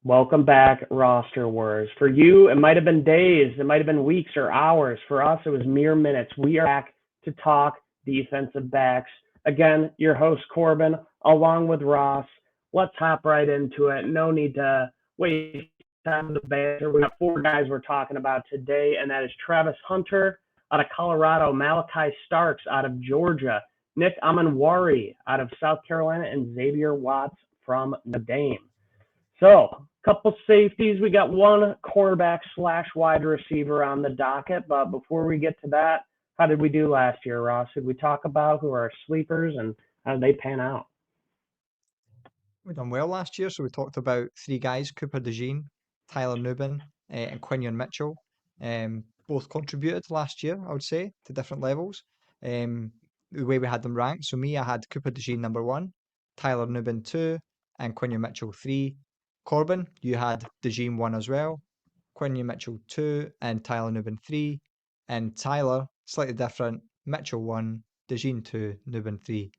Welcome back, Roster Wars. For you, it might have been days, it might have been weeks or hours. For us, it was mere minutes. We are back to talk defensive backs. Again, your host, Corbin, along with Ross. Let's hop right into it. No need to waste time with the banter. We got four guys we're talking about today, and that is Travis Hunter out of Colorado, Malachi Starks out of Georgia, Nick Amanwari out of South Carolina, and Xavier Watts from Notre Dame. So, couple safeties. We got one quarterback slash wide receiver on the docket. But before we get to that, how did we do last year, Ross? Did we talk about who are our sleepers and how did they pan out? We done well last year, so we talked about three guys: Cooper DeJean, Tyler Nubin, and Quinion Mitchell. Both contributed last year, I would say, to different levels. The way we had them ranked. So me, I had Cooper DeJean number one, Tyler Nubin two, and Quinion Mitchell three. Corbin, you had DeJean one as well, Quinion Mitchell two, and Tyler Nubin three. And Tyler, slightly different, Mitchell one, DeJean two, Nubin three.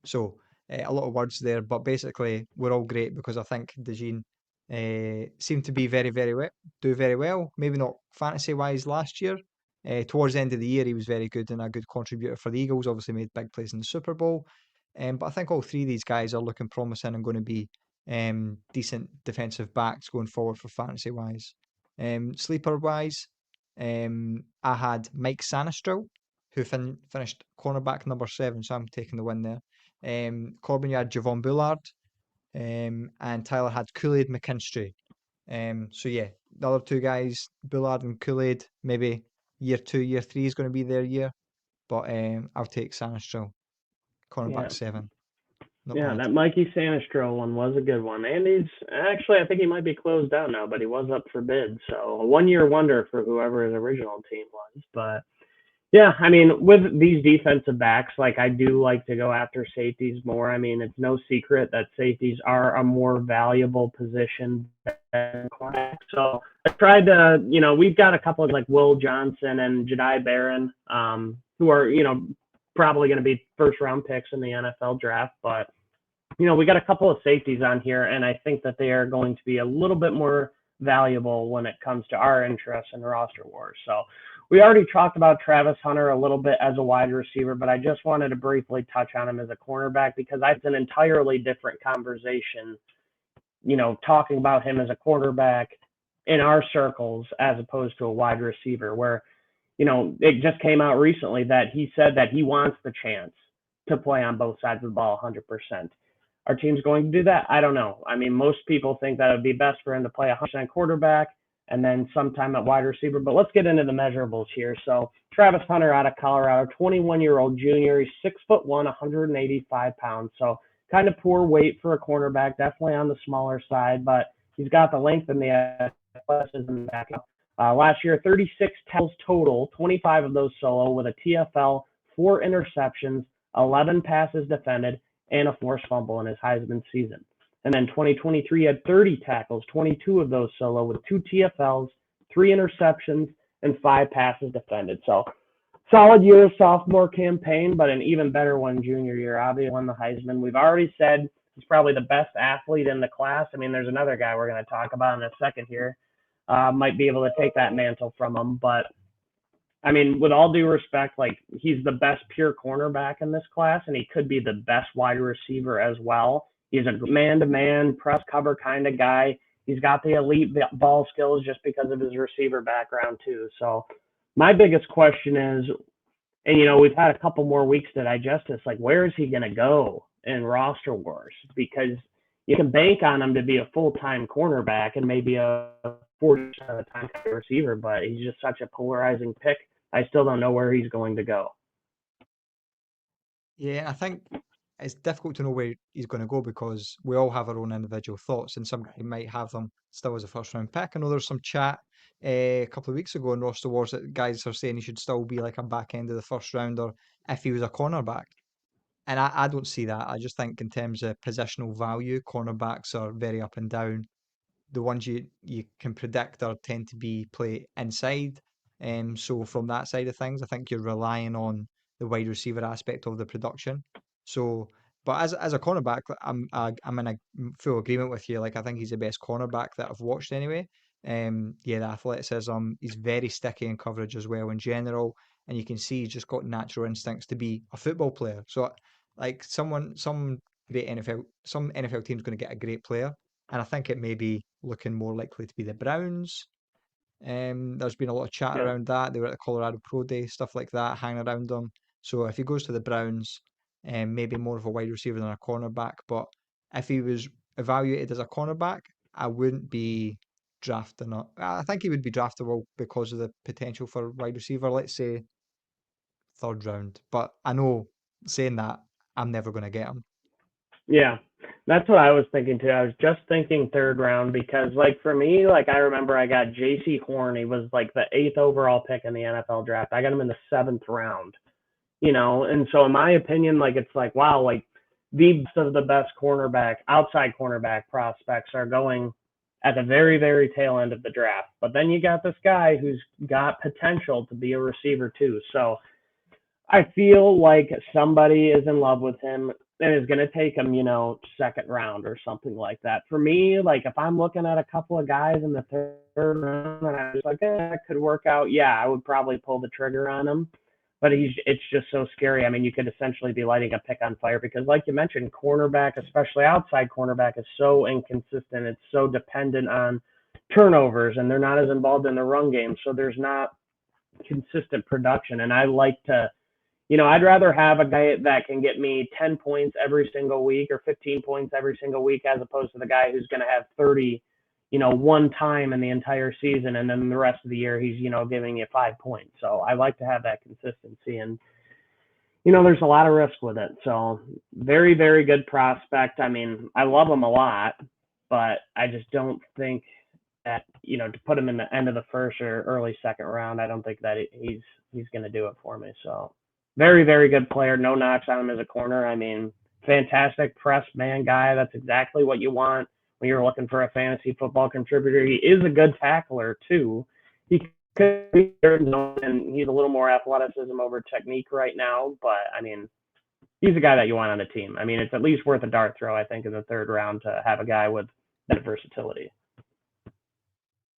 So a lot of words there, but basically we're all great because I think DeJean seemed to be do very well. Maybe not fantasy wise last year. Towards the end of the year, he was very good and a good contributor for the Eagles. Obviously, made big plays in the Super Bowl. But I think all three of these guys are looking promising and going to be decent defensive backs going forward for fantasy wise. Sleeper wise, I had Mike Sanistril, who finished cornerback number seven, so I'm taking the win there. Corbin, you had Javon Bullard, and Tyler had Kool-Aid McKinstry. So yeah, the other two guys, Bullard and Kool-Aid, maybe year two, year three is going to be their year, but I'll take Sanistril, cornerback Yeah, seven. Not yeah, bad. that Mikey Sanistro one was a good one. And he's actually, I think he might be closed down now, but he was up for bid. So a 1 year wonder for whoever his original team was. But yeah, I mean, with these defensive backs, like I do like to go after safeties more. I mean, it's no secret that safeties are a more valuable position than cornerback. So I tried to, we've got a couple of like Will Johnson and Jedi Barron, who are, probably going to be first round picks in the NFL draft. But we got a couple of safeties on here, and I think that they are going to be a little bit more valuable when it comes to our interests in roster wars. So we already talked about Travis Hunter a little bit as a wide receiver, but I just wanted to briefly touch on him as a cornerback because that's an entirely different conversation, talking about him as a quarterback in our circles as opposed to a wide receiver where, it just came out recently that he said that he wants the chance to play on both sides of the ball 100%. Our team's going to do that? I don't know. I mean, most people think that it would be best for him to play 100% quarterback and then sometime at wide receiver. But let's get into the measurables here. So Travis Hunter out of Colorado, 21-year-old junior. He's 6'1", 185 pounds. So kind of poor weight for a cornerback, definitely on the smaller side, but he's got the length and the athleticism back up. Last year, 36 tackles total, 25 of those solo with a TFL, 4 interceptions, 11 passes defended, and a forced fumble in his Heisman season. And then 2023 had 30 tackles, 22 of those solo with 2 TFLs, 3 interceptions, and 5 passes defended. So solid year of sophomore campaign, but an even better one junior year. Obviously won the Heisman. We've already said he's probably the best athlete in the class. I mean, there's another guy we're going to talk about in a second here. Might be able to take that mantle from him, but I mean, with all due respect, like he's the best pure cornerback in this class, and he could be the best wide receiver as well. He's a man-to-man press cover kind of guy. He's got the elite ball skills just because of his receiver background too. So my biggest question is, and we've had a couple more weeks to digest this. Like, where is he going to go in roster wars? Because you can bank on him to be a full-time cornerback and maybe a 40% of the time receiver, but he's just such a polarizing pick. I still don't know where he's going to go. Yeah, I think it's difficult to know where he's going to go because we all have our own individual thoughts, and some guy might have them still as a first round pick. I know there's some chat a couple of weeks ago in roster wars that guys are saying he should still be like a back end of the first rounder if he was a cornerback. And I don't see that. I just think in terms of positional value, cornerbacks are very up and down. The ones you can predict are tend to be play inside. So from that side of things, I think you're relying on the wide receiver aspect of the production. So But as a cornerback, I'm in a full agreement with you. Like I think he's the best cornerback that I've watched anyway. Yeah, the athleticism. He's very sticky in coverage as well in general, and you can see he's just got natural instincts to be a football player. So like some NFL team's going to get a great player, and I think it may be looking more likely to be the Browns. There's been a lot of chat Yeah. around that. They were at the Colorado Pro Day, stuff like that, hanging around them. So if he goes to the Browns, maybe more of a wide receiver than a cornerback. But if he was evaluated as a cornerback, I wouldn't be drafting up. I think he would be draftable because of the potential for wide receiver, let's say third round. But I know saying that, I'm never going to get him. Yeah, that's what I was thinking too. I was just thinking third round because, like, for me, like, I remember I got J.C. Horn. He was like the 8th overall pick in the NFL draft. I got him in the 7th round, and so in my opinion, like, it's like, wow, like, the best of the best outside cornerback prospects are going at the very, very tail end of the draft. But then you got this guy who's got potential to be a receiver too. So I feel like somebody is in love with him and is going to take him, second round or something like that. For me, like if I'm looking at a couple of guys in the third round and I was like, that could work out, yeah, I would probably pull the trigger on him. But it's just so scary. I mean, you could essentially be lighting a pick on fire because, like you mentioned, cornerback, especially outside cornerback, is so inconsistent. It's so dependent on turnovers, and they're not as involved in the run game. So there's not consistent production. And I like to I'd rather have a guy that can get me 10 points every single week or 15 points every single week as opposed to the guy who's going to have 30, one time in the entire season. And then the rest of the year, he's, giving you 5 points. So I like to have that consistency. And, there's a lot of risk with it. So very, very good prospect. I mean, I love him a lot, but I just don't think that, to put him in the end of the first or early second round, I don't think that he's going to do it for me. So very, very good player. No knocks on him as a corner. I mean, fantastic press man guy. That's exactly what you want when you're looking for a fantasy football contributor. He is a good tackler too. He could be and he's a little more athleticism over technique right now, but I mean, he's a guy that you want on the team. I mean, it's at least worth a dart throw, I think, in the third round to have a guy with that versatility.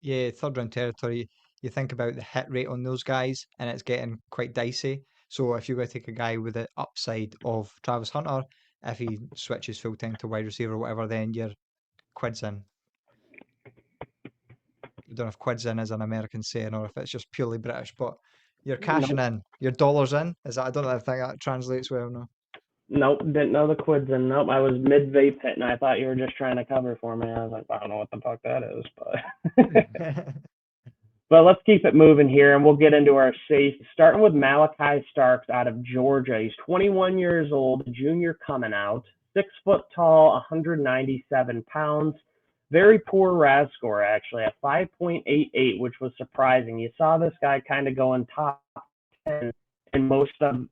Yeah, third round territory, you think about the hit rate on those guys, and it's getting quite dicey. So if you're going to take a guy with the upside of Travis Hunter, if he switches full time to wide receiver or whatever, then your quid's in. I don't know if quid's in is an American saying or if it's just purely British, but you're cashing Nope. in, your dollars in. Is that? I don't know if that translates well. No. Nope, didn't know the quids, and nope, I was mid vape hit, and I thought you were just trying to cover for me. I was like, I don't know what the fuck that is, but but let's keep it moving here, and we'll get into our safe. Starting with Malachi Starks out of Georgia. He's 21 years old, junior coming out, 6 foot tall, 197 pounds. Very poor RAS score actually, at 5.88, which was surprising. You saw this guy kind of going top 10 in most of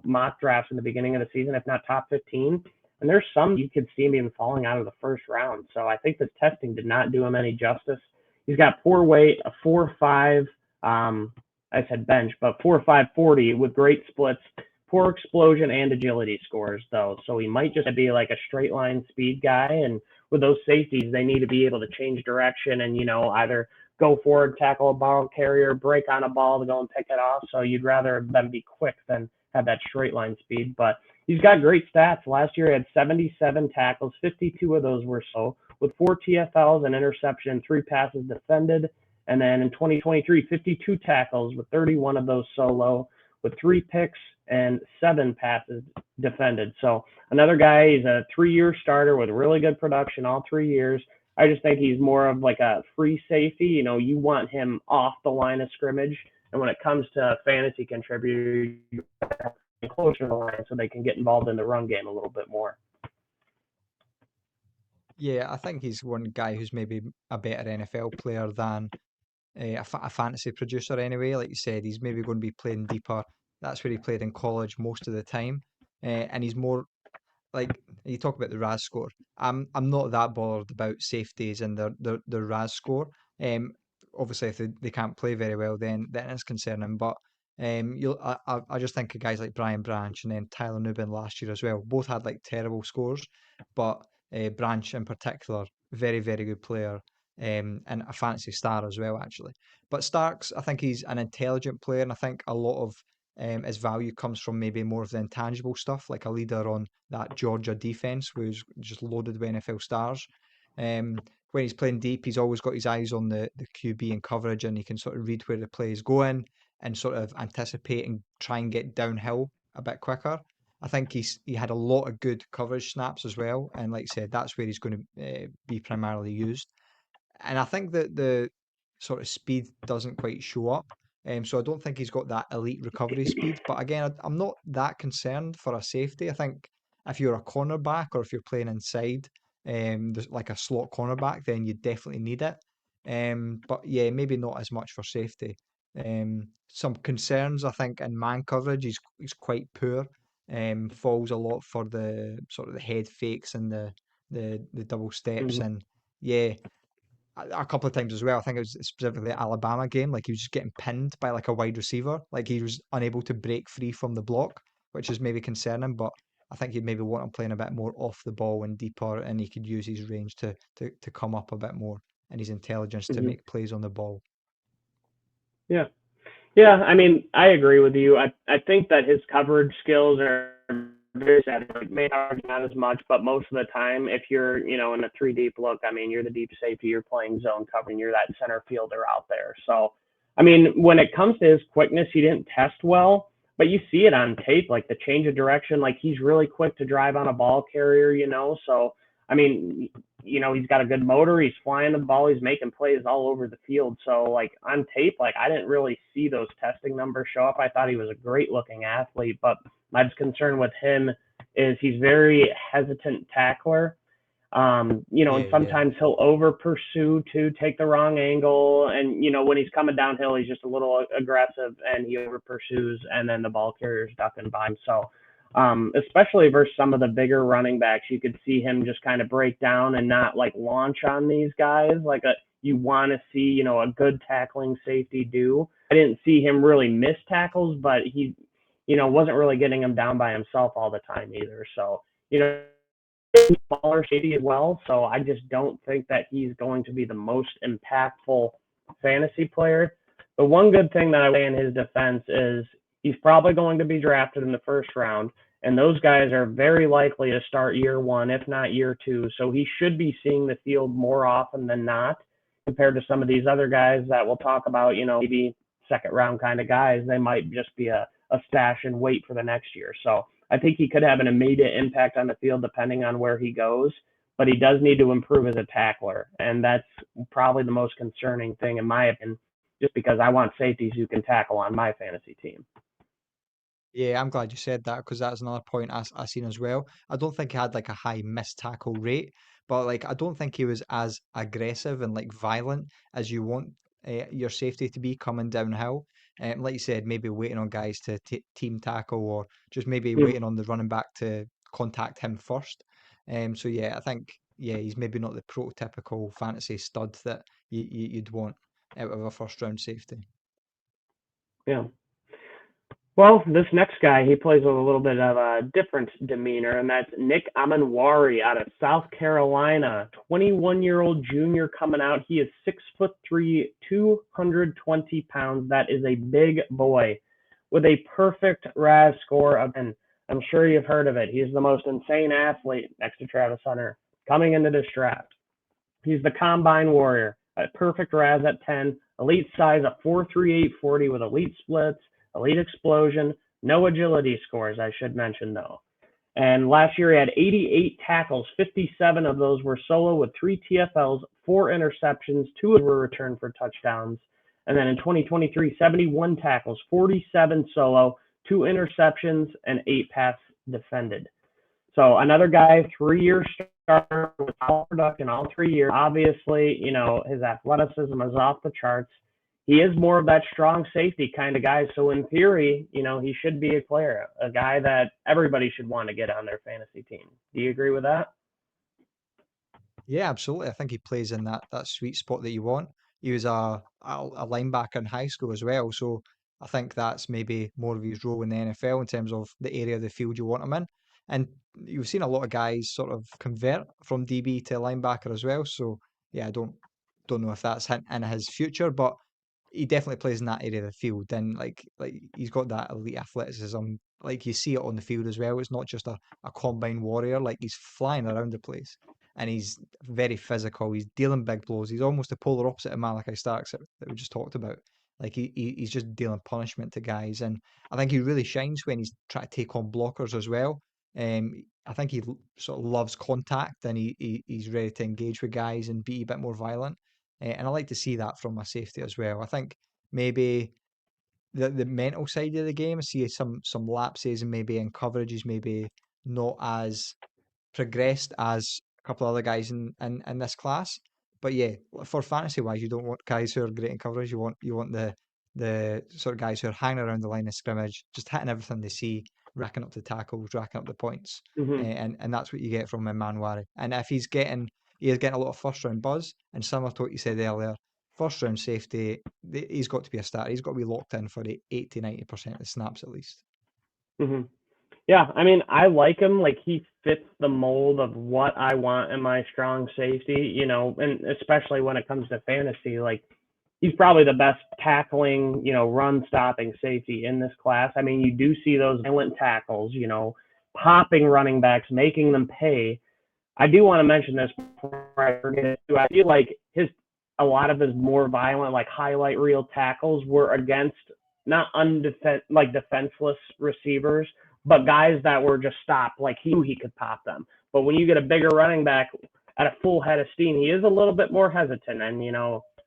mock drafts in the beginning of the season, if not top 15. And there's some you could see him even falling out of the first round. So I think this testing did not do him any justice. He's got poor weight, a 4.5. I said bench, but 4.5 40 with great splits, poor explosion and agility scores though. So he might just be like a straight line speed guy. And with those safeties, they need to be able to change direction and either go forward, tackle a ball carrier, break on a ball to go and pick it off. So you'd rather them be quick than have that straight line speed. But he's got great stats. Last year he had 77 tackles, 52 of those were with 4 TFLs, an interception, 3 passes defended. And then in 2023, 52 tackles with 31 of those solo, with 3 picks and 7 passes defended. So another guy, he's a 3-year starter with really good production all 3 years. I just think he's more of like a free safety. You want him off the line of scrimmage. And when it comes to fantasy contributors, you closer to the line so they can get involved in the run game a little bit more. Yeah, I think he's one guy who's maybe a better NFL player than a fantasy producer anyway. Like you said, he's maybe going to be playing deeper. That's where he played in college most of the time. And he's more like you talk about the RAS score. I'm not that bothered about safeties and their RAS score. Obviously, if they can't play very well, then it's concerning. But I just think of guys like Brian Branch and then Tyler Newbin last year as well. Both had like terrible scores, but Branch in particular, very, very good player, and a fantasy star as well, actually. But Starks, I think he's an intelligent player, and I think a lot of his value comes from maybe more of the intangible stuff, like a leader on that Georgia defense, who's just loaded with NFL stars. Um, when he's playing deep, he's always got his eyes on the QB and coverage, and he can sort of read where the play is going and sort of anticipate and try and get downhill a bit quicker. I think he had a lot of good coverage snaps as well, and like I said, that's where he's going to be primarily used. And I think that the sort of speed doesn't quite show up. So I don't think he's got that elite recovery speed. But again, I'm not that concerned for a safety. I think if you're a cornerback or if you're playing inside, like a slot cornerback, then you definitely need it. But yeah, maybe not as much for safety. Some concerns, I think, in man coverage, he's quite poor. Falls a lot for the sort of the head fakes and the double steps, Mhm. and yeah, a couple of times as well. I think it was specifically the Alabama game. Like he was just getting pinned by like a wide receiver. Like he was unable to break free from the block, which is maybe concerning. But I think you'd maybe want him playing a bit more off the ball and deeper, and he could use his range to come up a bit more and his intelligence to Mhm. make plays on the ball. Yeah. Yeah, I mean, I agree with you. I think that his coverage skills are very sad. Like, maybe not as much, but most of the time, if you're, in a three deep look, I mean, you're the deep safety, you're playing zone covering, you're that center fielder out there. So, I mean, when it comes to his quickness, he didn't test well, but you see it on tape, like the change of direction, like he's really quick to drive on a ball carrier. So, I mean, he's got a good motor. He's flying the ball. He's making plays all over the field. So, like on tape, like I didn't really see those testing numbers show up. I thought he was a great looking athlete, but my concern with him is he's very hesitant tackler. And Yeah, yeah. sometimes he'll over pursue to take the wrong angle. And, when he's coming downhill, he's just a little aggressive and he over pursues and then the ball carrier's ducking by him. So, especially versus some of the bigger running backs, you could see him just kind of break down and not like launch on these guys like you want to see, a good tackling safety do. I didn't see him really miss tackles, but he, wasn't really getting him down by himself all the time either. So, smaller shady as well. So I just don't think that he's going to be the most impactful fantasy player. The one good thing that I say in his defense is he's probably going to be drafted in the first round. And those guys are very likely to start year one, if not year two. So he should be seeing the field more often than not compared to some of these other guys that we'll talk about, maybe second round kind of guys. They might just be a stash and wait for the next year. So I think he could have an immediate impact on the field depending on where he goes, but he does need to improve as a tackler. And that's probably the most concerning thing, in my opinion, just because I want safeties who can tackle on my fantasy team. Yeah, I'm glad you said that because that's another point I seen as well. I don't think he had like a high missed tackle rate, but like I don't think he was as aggressive and like violent as you want your safety to be coming downhill. Like you said, maybe waiting on guys to team tackle or just maybe Mm, waiting on the running back to contact him first. So yeah, I think yeah he's maybe not the prototypical fantasy stud that you'd want out of a first round safety. yeah. Well, this next guy, he plays with a little bit of a different demeanor, and that's Nick Amenwari out of South Carolina. 21-year-old junior coming out. He is 6'3", 220 pounds. That is a big boy with a perfect RAS score of, and I'm sure you've heard of it. He's the most insane athlete next to Travis Hunter coming into this draft. He's the combine warrior, a perfect RAS at 10, elite size of 4.3840 with elite splits, elite explosion, no agility scores, I should mention though. And last year he had 88 tackles, 57 of those were solo with 3 TFLs, 4 interceptions, 2 were returned for touchdowns. And then in 2023, 71 tackles, 47 solo, 2 interceptions, and 8 pass defended. So another guy, 3 year starter with all production all 3 years. Obviously, his athleticism is off the charts. He is more of that strong safety kind of guy. So in theory, he should be a player, a guy that everybody should want to get on their fantasy team. Do you agree with that? Yeah, absolutely. I think he plays in that sweet spot that you want. He was a linebacker in high school as well, so I think that's maybe more of his role in the NFL in terms of the area of the field you want him in. And you've seen a lot of guys sort of convert from DB to linebacker as well. So yeah, I don't know if that's in his future, but he definitely plays in that area of the field. And like he's got that elite athleticism. Like you see it on the field as well. It's not just a combine warrior. Like he's flying around the place, and he's very physical. He's dealing big blows. He's almost the polar opposite of Malachi Starks that we just talked about. Like he's just dealing punishment to guys, and I think he really shines when he's trying to take on blockers as well. I think he sort of loves contact, and he's ready to engage with guys and be a bit more violent. And I like to see that from a safety as well. I think maybe the mental side of the game, I see some lapses and maybe in coverage is maybe not as progressed as a couple of other guys in this class. But yeah, for fantasy wise, you don't want guys who are great in coverage. You want the sort of guys who are hanging around the line of scrimmage, just hitting everything they see, racking up the tackles, racking up the points, Hmm. and that's what you get from Manwari. And if he is getting a lot of first round buzz, and similar to what you said earlier, first round safety, he's got to be a starter. He's got to be locked in for the 80-90% of the snaps at least. Hmm. Yeah, I mean, I like him. Like he fits the mold of what I want in my strong safety, and especially when it comes to fantasy, like he's probably the best tackling, run stopping safety in this class. I mean, you do see those violent tackles, popping running backs, making them pay. I do want to mention this before I forget it too. I feel like a lot of his more violent, like highlight reel tackles were against not defenseless receivers, but guys that were just stopped, like he knew he could pop them. But when you get a bigger running back at a full head of steam, he is a little bit more hesitant, and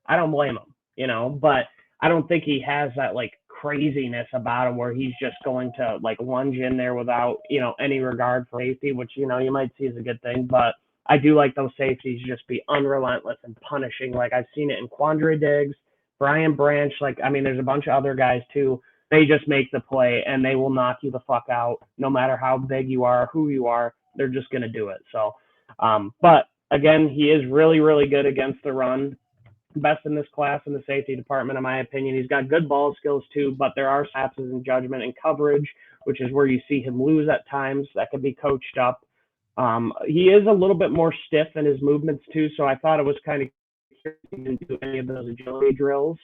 I don't blame him, but I don't think he has that like craziness about him where he's just going to like lunge in there without, any regard for safety, which, you might see as a good thing. But I do like those safeties just be unrelentless and punishing. Like I've seen it in Quandre Diggs, Brian Branch. Like, I mean, there's a bunch of other guys too. They just make the play and they will knock you the fuck out no matter how big you are, who you are. They're just going to do it. So, but again, he is really, really good against the run. Best in this class in the safety department, in my opinion. He's got good ball skills too, but there are lapses in judgment and coverage, which is where you see him lose at times. That can be coached up. He is a little bit more stiff in his movements too, so I thought it was kind of curious he didn't do any of those agility drills.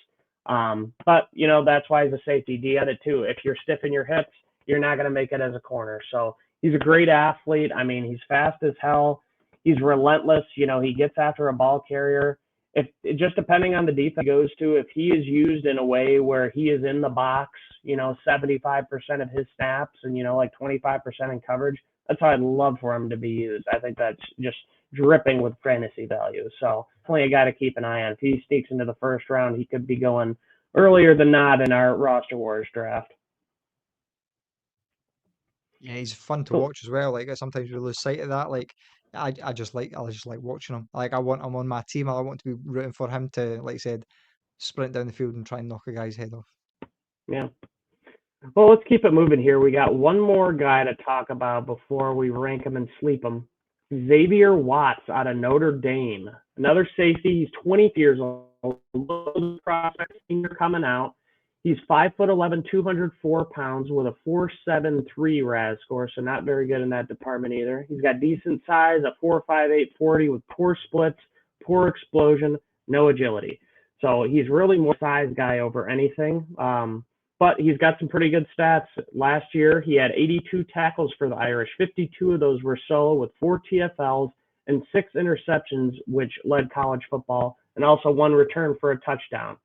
But that's why he's a safety. D at it too. If you're stiff in your hips, you're not going to make it as a corner. So he's a great athlete. I mean, he's fast as hell. He's relentless. He gets after a ball carrier. If just depending on the defense he goes to, if he is used in a way where he is in the box, 75% of his snaps and, like 25% in coverage, that's how I'd love for him to be used. I think that's just dripping with fantasy value. So definitely a guy to keep an eye on. If he sneaks into the first round, he could be going earlier than not in our roster wars draft. Yeah, he's fun to Cool. watch as well. Like sometimes we lose sight of that. Like I just like watching him. Like I want him on my team. I want to be rooting for him to, like I said, sprint down the field and try and knock a guy's head off. Yeah. Well, let's keep it moving here. We got one more guy to talk about before we rank him and sleep him. Xavier Watts out of Notre Dame. Another safety. He's 20 years old. Prospect senior coming out. He's 5'11", 204 pounds with a 4.73 RAS score, so not very good in that department either. He's got decent size, a 4.58 40 with poor splits, poor explosion, no agility. So he's really more size guy over anything. But he's got some pretty good stats. Last year, he had 82 tackles for the Irish. 52 of those were solo with 4 TFLs and 6 interceptions, which led college football, and also 1 return for a touchdown.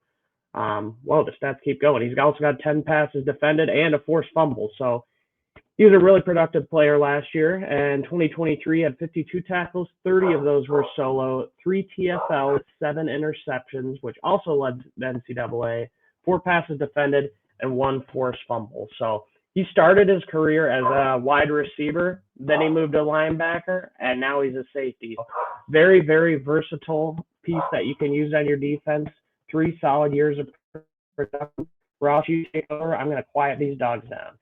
Well, the stats keep going. He's also got 10 passes defended and a forced fumble. So he was a really productive player last year. And 2023 had 52 tackles. 30 of those were solo, 3 TFLs, 7 interceptions, which also led the NCAA, 4 passes defended, and 1 forced fumble. So he started his career as a wide receiver. Then he moved to linebacker, and now he's a safety. Very, very versatile piece that you can use on your defense. 3 solid years of production. Ross, you take over. I'm going to quiet these dogs down.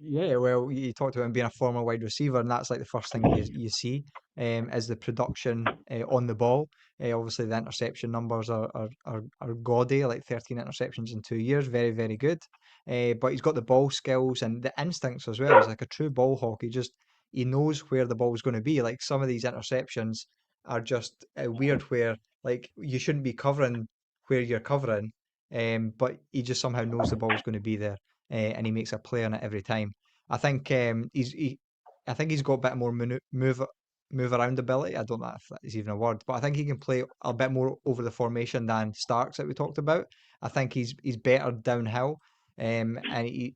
Yeah, well, you talked about him being a former wide receiver, and that's like the first thing you see is the production on the ball. Obviously, the interception numbers are gaudy, like 13 interceptions in 2 years, very, very good. But he's got the ball skills and the instincts as well. He's like a true ball hawk. He knows where the ball's going to be. Like some of these interceptions are just weird, where like you shouldn't be covering where you're covering, but he just somehow knows the ball's going to be there and he makes a play on it every time. I think I think he's got a bit more move around ability. I don't know if that is even a word, but I think he can play a bit more over the formation than Starks that we talked about. I think he's better downhill, and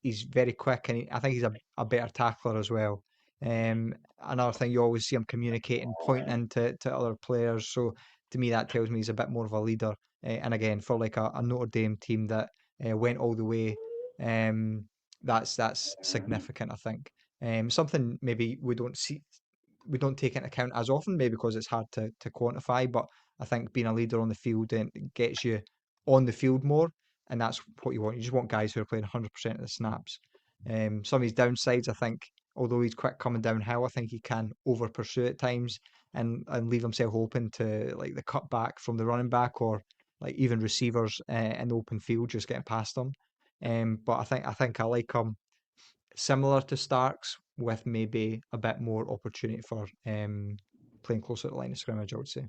he's very quick, and I think he's a better tackler as well. Another thing you always see him communicating, pointing to other players. So to me, that tells me he's a bit more of a leader. And again, for like a Notre Dame team that went all the way. Um, that's significant, I think. Something maybe we don't take into account as often, maybe because it's hard to quantify. But I think being a leader on the field and gets you on the field more, and that's what you want. You just want guys who are playing 100% of the snaps. Some of his downsides, I think, although he's quick coming downhill, I think he can over pursue at times and leave himself open to like the cutback from the running back or like even receivers in the open field just getting past them. But I think I like him similar to Starks with maybe a bit more opportunity for playing closer to the line of scrimmage, I would say.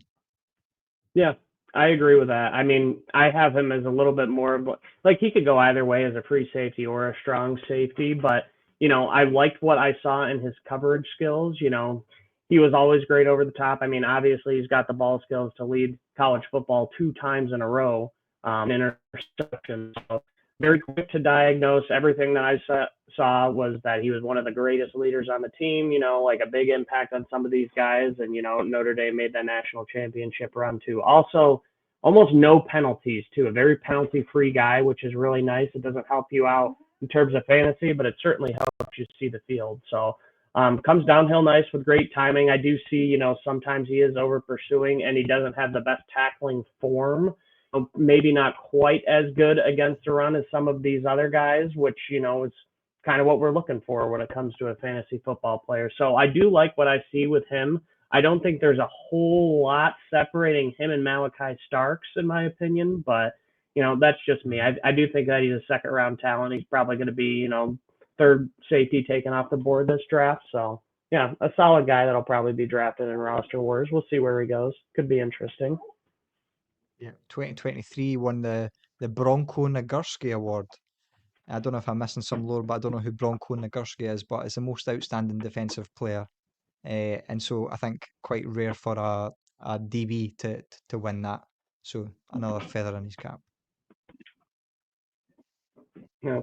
Yeah, I agree with that. I mean, I have him as a little bit more of like he could go either way as a free safety or a strong safety, but I liked what I saw in his coverage skills. He was always great over the top. I mean, obviously he's got the ball skills to lead college football 2 times in a row interceptions. So very quick to diagnose. Everything that I saw was that he was one of the greatest leaders on the team, like a big impact on some of these guys. And, Notre Dame made that national championship run too. Also, almost no penalties too. A very penalty free guy, which is really nice. It doesn't help you out in terms of fantasy, but it certainly helps you see the field. So, comes downhill nice with great timing. I do see, sometimes he is over pursuing and he doesn't have the best tackling form. Maybe not quite as good against the run as some of these other guys, which, is kind of what we're looking for when it comes to a fantasy football player. So I do like what I see with him. I don't think there's a whole lot separating him and Malachi Starks, in my opinion, but that's just me. I do think that he's a second round talent. He's probably going to be, third safety taken off the board this draft. So yeah, a solid guy that'll probably be drafted in roster wars. We'll see where he goes. Could be interesting. Yeah. 2023 won the Bronco Nagurski Award. I don't know if I'm missing some lore, but I don't know who Bronco Nagurski is, but it's the most outstanding defensive player. And so I think quite rare for a DB to win that. So another feather in his cap. Yeah.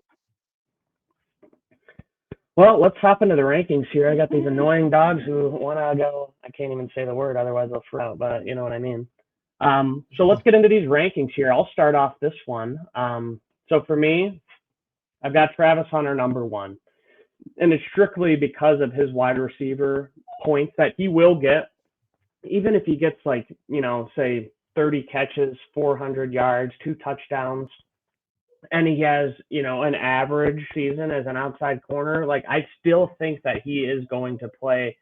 Well, let's hop into the rankings here. I got these annoying dogs who want to go. I can't even say the word, otherwise they'll freak out, but you know what I mean. So let's get into these rankings here. I'll start off this one. So for me, I've got Travis Hunter number one, and it's strictly because of his wide receiver points that he will get, even if he gets like, say 30 catches, 400 yards, 2 touchdowns, and he has, an average season as an outside corner, like I still think that he is going to play,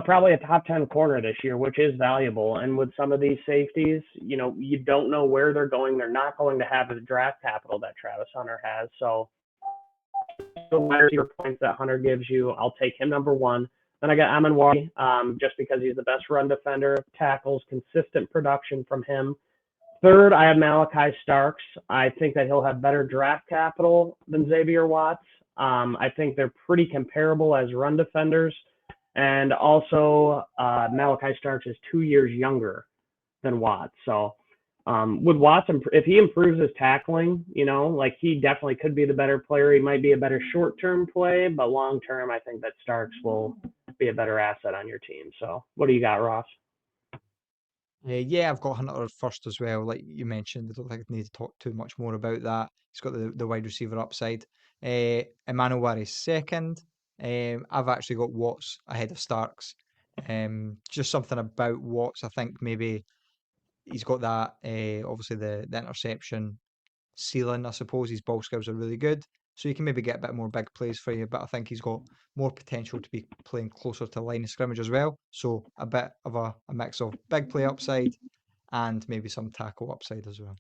probably a top 10 corner this year, which is valuable. And with some of these safeties, you don't know where they're going. They're not going to have the draft capital that Travis Hunter has. So the wide receiver points that Hunter gives you, I'll take him number one. Then I got Amon Wadi, just because he's the best run defender, tackles, consistent production from him. Third, I have Malachi Starks. I think that he'll have better draft capital than Xavier Watts. I think they're pretty comparable as run defenders. And also, Malachi Starks is 2 years younger than Watts. So with Watts, if he improves his tackling, like he definitely could be the better player. He might be a better short-term play, but long-term, I think that Starks will be a better asset on your team. So what do you got, Ross? Yeah, I've got Hunter first as well. Like you mentioned, I don't think I need to talk too much more about that. He's got the wide receiver upside. Emmanuel Wari's second. I've actually got Watts ahead of Starks. Just something about Watts. I think maybe he's got that. Obviously the interception ceiling. I suppose his ball skills are really good. So you can maybe get a bit more big plays for you, but I think he's got more potential to be playing closer to the line of scrimmage as well. So a bit of a mix of big play upside and maybe some tackle upside as well.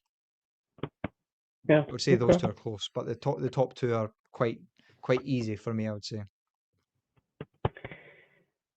Yeah. I would say those Okay. two are close, but the top two are quite easy for me, I would say.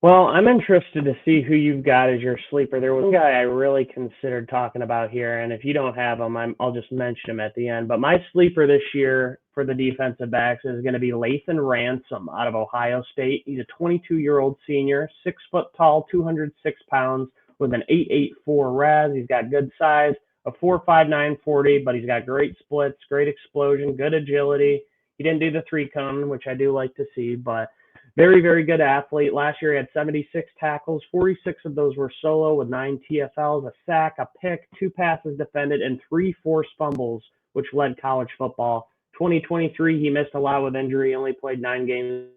Well, I'm interested to see who you've got as your sleeper. There was one guy I really considered talking about here, and if you don't have him, I'll just mention him at the end. But my sleeper this year for the defensive backs is going to be Lathan Ransom out of Ohio State. He's a 22-year-old senior, 6 foot tall, 206 pounds, with an 8.84 RAS. He's got good size, a 4.59 40, but he's got great splits, great explosion, good agility. He didn't do the 3-cone, which I do like to see, but very, very good athlete. Last year he had 76 tackles. 46 of those were solo with 9 TFLs, a sack, a pick, 2 passes defended, and 3 forced fumbles, which led college football. 2023, he missed a lot with injury. He only played 9 games,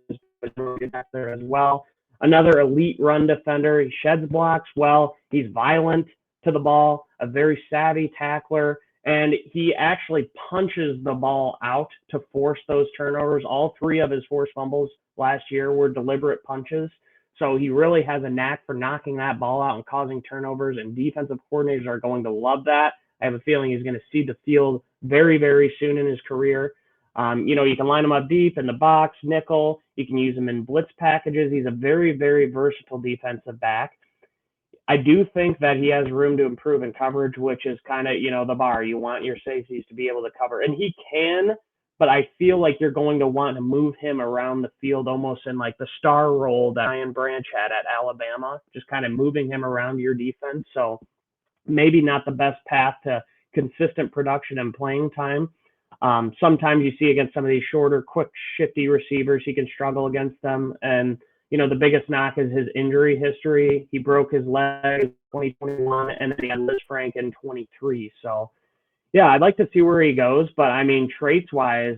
but really back there as well. Another elite run defender. He sheds blocks well. He's violent to the ball, a very savvy tackler, and he actually punches the ball out to force those turnovers. All 3 of his forced fumbles last year were deliberate punches. So he really has a knack for knocking that ball out and causing turnovers, and defensive coordinators are going to love that. I have a feeling he's going to see the field very, very soon in his career. You can line him up deep in the box, nickel. You can use him in blitz packages. He's a very, very versatile defensive back. I do think that he has room to improve in coverage, which is kind of, the bar. You want your safeties to be able to cover, and he can, but I feel like you're going to want to move him around the field almost in like the star role that Brian Branch had at Alabama, just kind of moving him around your defense. So maybe not the best path to consistent production and playing time. Sometimes you see against some of these shorter, quick, shifty receivers, he can struggle against them. And, the biggest knock is his injury history. He broke his leg in 2021 and then he had Liz Frank in 23. So, yeah, I'd like to see where he goes. But, traits wise,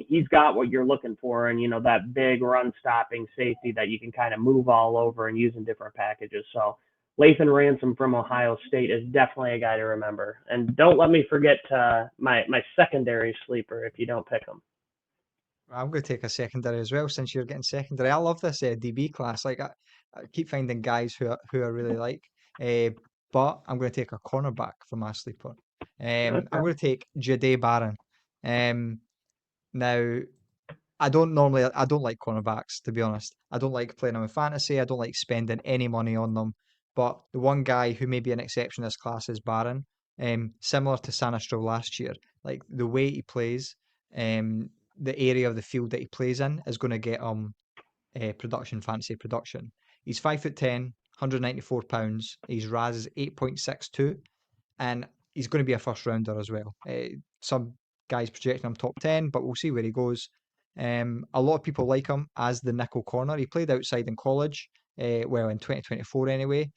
he's got what you're looking for. And, that big run stopping safety that you can kind of move all over and use in different packages. So, Lathan Ransom from Ohio State is definitely a guy to remember. And don't let me forget my secondary sleeper if you don't pick him. I'm going to take a secondary as well since you're getting secondary. I love this DB class. Like I keep finding guys who I really like. But I'm going to take a cornerback for my sleeper. I'm Okay. going to take Jahdae Barron. Now I don't like cornerbacks, to be honest. I don't like playing them in fantasy. I don't like spending any money on them. But the one guy who may be an exception in this class is Barron. Similar to Sanistro last year, like the way he plays, the area of the field that he plays in is going to get fantasy production. He's 5'10", 194 pounds. His RAS is 8.62, and he's going to be a first rounder as well. Some guys projecting him top 10, but we'll see where he goes. A lot of people like him as the nickel corner. He played outside in college, in 2024 anyway.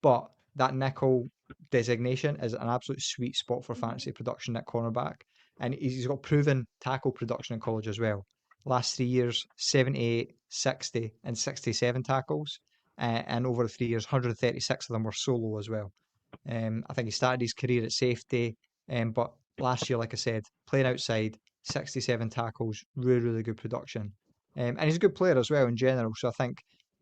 But that nickel designation is an absolute sweet spot for fantasy production at cornerback. And he's got proven tackle production in college as well. Last 3 years, 78, 60, and 67 tackles. And over the 3 years, 136 of them were solo as well. I think he started his career at safety, but last year, like I said, playing outside, 67 tackles, really, really good production. And he's a good player as well in general. So I think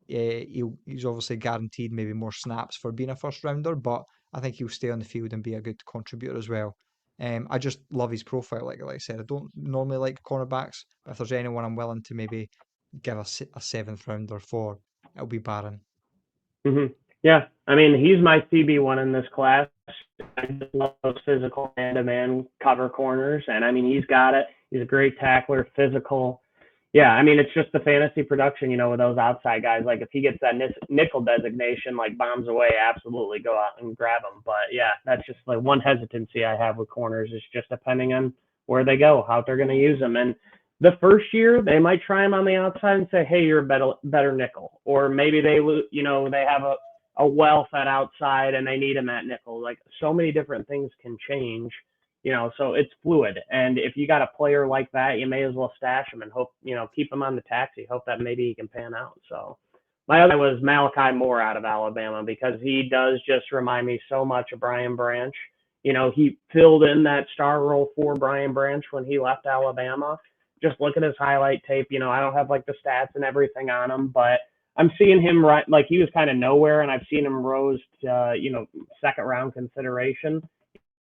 he's obviously guaranteed maybe more snaps for being a first rounder, but I think he'll stay on the field and be a good contributor as well. I just love his profile, like I said. I don't normally like cornerbacks, but if there's anyone I'm willing to maybe give a seventh rounder for, it'll be Barron. Yeah, he's my CB1 in this class. I just love those physical man-to-man cover corners, and he's got it. He's a great tackler, physical. Yeah, it's just the fantasy production, with those outside guys. Like if he gets that nickel designation, like bombs away, absolutely go out and grab him. But yeah, that's just like one hesitancy I have with corners is just depending on where they go, how they're going to use them. And the first year they might try him on the outside and say, hey, you're a better nickel, or maybe they have a wealth at outside and they need him at nickel. Like so many different things can change, so it's fluid. And if you got a player like that, you may as well stash him and hope, keep him on the taxi, hope that maybe he can pan out. So my other was Malachi Moore out of Alabama because he does just remind me so much of Brian Branch. He filled in that star role for Brian Branch when he left Alabama. Just look at his highlight tape. I don't have like the stats and everything on him, but I'm seeing him right. Like he was kind of nowhere, and I've seen him rose to, second round consideration.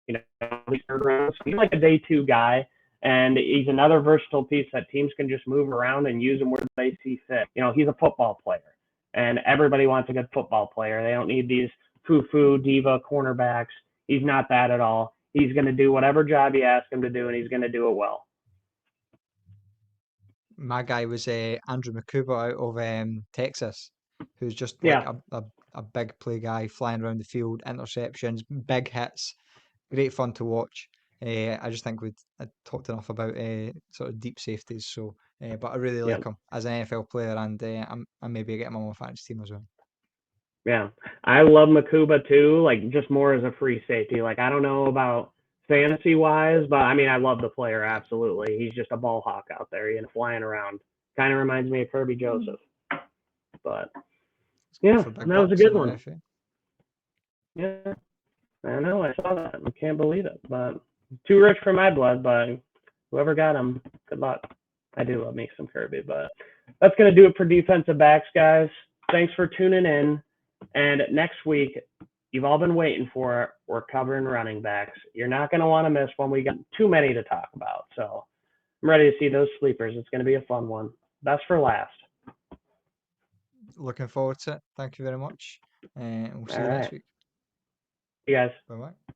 Third round. So he's like a day two guy, and he's another versatile piece that teams can just move around and use him where they see fit. He's a football player, and everybody wants a good football player. They don't need these foo-foo diva cornerbacks. He's not that at all. He's going to do whatever job you ask him to do, and he's going to do it well. My guy was Andrew Makuba out of Texas, who's just like a big play guy, flying around the field, interceptions, big hits, great fun to watch. I just think I talked enough about sort of deep safeties, so but I really like him as an NFL player, and I'm maybe get him on my fantasy team as well. Yeah, I love Makuba too, like just more as a free safety. Like I don't know about fantasy wise, but I mean I love the player absolutely. He's just a ball hawk out there, flying around. Kind of reminds me of Kirby Joseph. But yeah, that was a good one. Yeah, I know. I saw that. I can't believe it, but too rich for my blood. But whoever got him, good luck. I do love me some Kirby, but that's gonna do it for defensive backs, guys. Thanks for tuning in. And next week, you've all been waiting for it. We're covering running backs. You're not going to want to miss one. We got too many to talk about. So I'm ready to see those sleepers. It's going to be a fun one. Best for last. Looking forward to it. Thank you very much. And we'll see you next week. See you guys. Bye-bye.